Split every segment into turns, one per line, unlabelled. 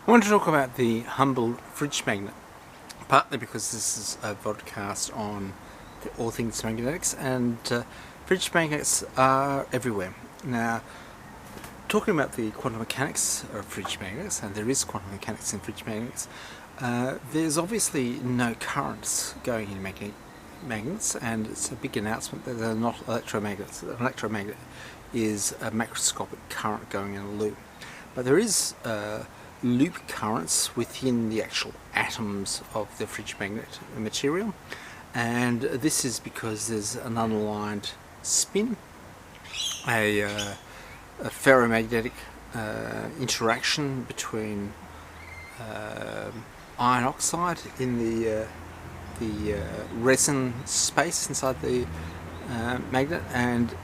I want to talk about the Humble fridge magnet, partly because this is a vodcast on all things magnetics, and fridge magnets are everywhere. Now, talking about the quantum mechanics of fridge magnets, and there is quantum mechanics in fridge magnets, there's obviously no currents going in magnets, and it's a big announcement that they're not electromagnets. An electromagnet is a macroscopic current going in a loop. But there is loop currents within the actual atoms of the fridge magnet material, and this is because there's an unaligned spin, a ferromagnetic interaction between iron oxide in the resin space inside the magnet, and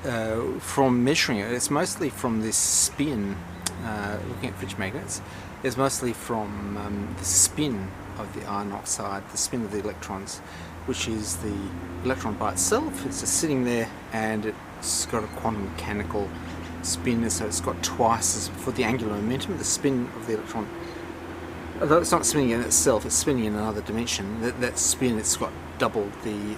from measuring it, it's mostly from this spin. Looking at fridge magnets, is mostly from the spin of the iron oxide, the spin of the electrons, which is the electron by itself. It's just sitting there, and it's got a quantum mechanical spin, so it's got twice as, for the angular momentum, the spin of the electron. Although it's not spinning in itself, it's spinning in another dimension. That spin, it's got double the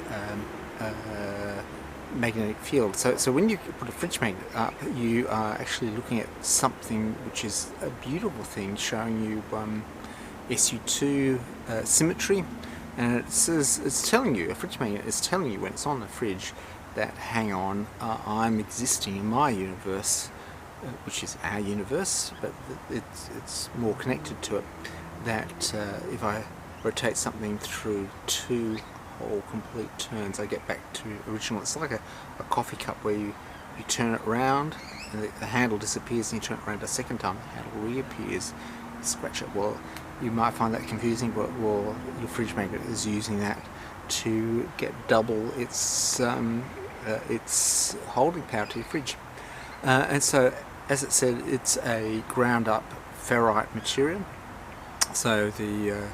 magnetic field. So when you put a fridge magnet up, you are actually looking at something which is a beautiful thing, showing you SU2 symmetry, and it's telling you, a fridge magnet is telling you when it's on the fridge that, hang on, I'm existing in my universe, which is our universe, but it's more connected to it, that if I rotate something through two whole complete turns, I get back to original. It's like a coffee cup where you turn it round and the handle disappears, and you turn it around a second time, the handle reappears. You scratch it. Well, you might find that confusing, but well, your fridge magnet is using that to get double its holding power to your fridge. And so, as it said, it's a ground up ferrite material. So the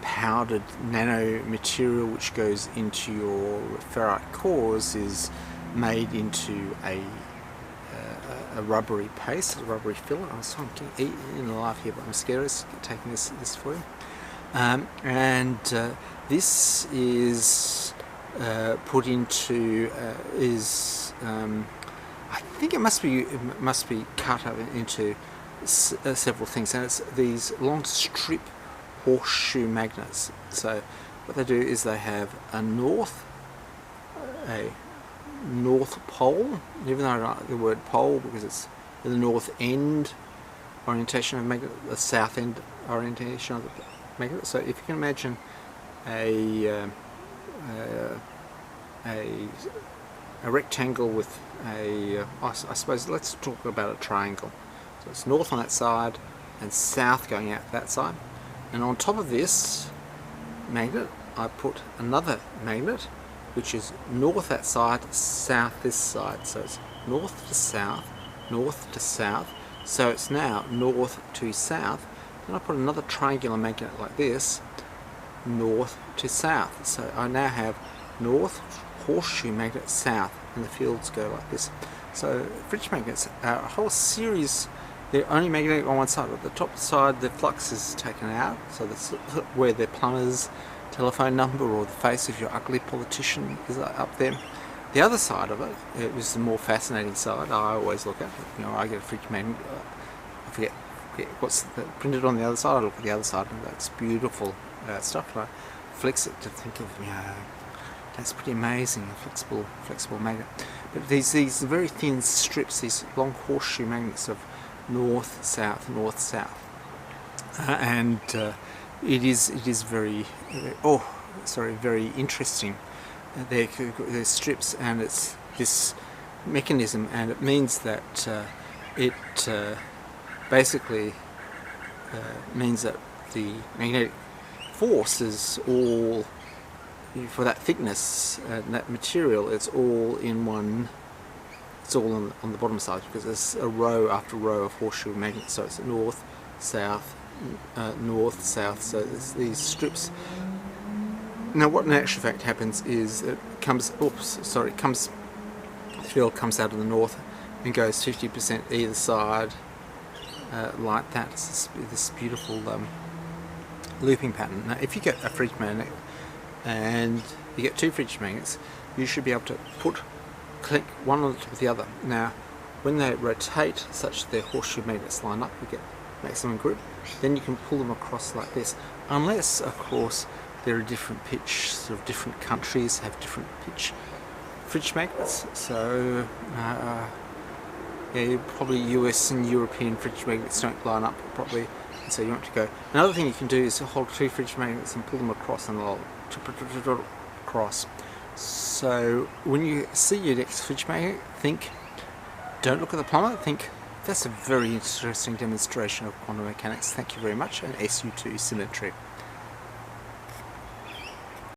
powdered nanomaterial which goes into your ferrite cores is made into a rubbery paste, a rubbery filler. I was trying to eat in the live here, but I'm scared of taking this for you. And this is put into I think it must be cut up into several things, and it's these long strip horseshoe magnets. So what they do is they have a north pole, even though I don't like the word pole because it's the north end orientation of magnet, the south end orientation of the magnet. So if you can imagine a rectangle with I suppose let's talk about a triangle. So it's north on that side and south going out that side. And on top of this magnet, I put another magnet, which is north that side, south this side. So it's north to south, north to south. So it's now north to south. Then I put another triangular magnet like this, north to south. So I now have north, horseshoe magnet, south, and the fields go like this. So fridge magnets are a whole series. They're only magnetic on one side. At the top side, the flux is taken out, so that's where the plumber's telephone number or the face of your ugly politician is up there. The other side of it, it was the more fascinating side. I always look at. I get a fridge magnet. I forget what's printed on the other side. I look at the other side, and that's beautiful stuff. And I flex it to think of, that's pretty amazing, a flexible magnet. But these very thin strips, these long horseshoe magnets of north south, and it is very very interesting. They're strips, and it's this mechanism, and it means that it basically means that the magnetic force is all, for that thickness and that material, it's all in one. It's all on the bottom side, because there's a row after row of horseshoe magnets. So it's north, south, north, south. So there's these strips. Now, what in actual fact happens is it comes. The field comes out of the north and goes 50% either side like that. It's this beautiful looping pattern. Now if you get a fridge magnet and you get 2 fridge magnets, you should be able to click one on top of the other. Now when they rotate such that their horseshoe magnets line up, you get maximum grip. Then you can pull them across like this, unless of course there are different pitch, sort of different countries have different pitch fridge magnets. So yeah, probably US and European fridge magnets don't line up properly, so you want to go. Another thing you can do is to hold 2 fridge magnets and pull them across, and they'll cross. So when you see your next fridge magnet, don't look at the plumber, think, that's a very interesting demonstration of quantum mechanics. Thank you very much, and SU2 Symmetry.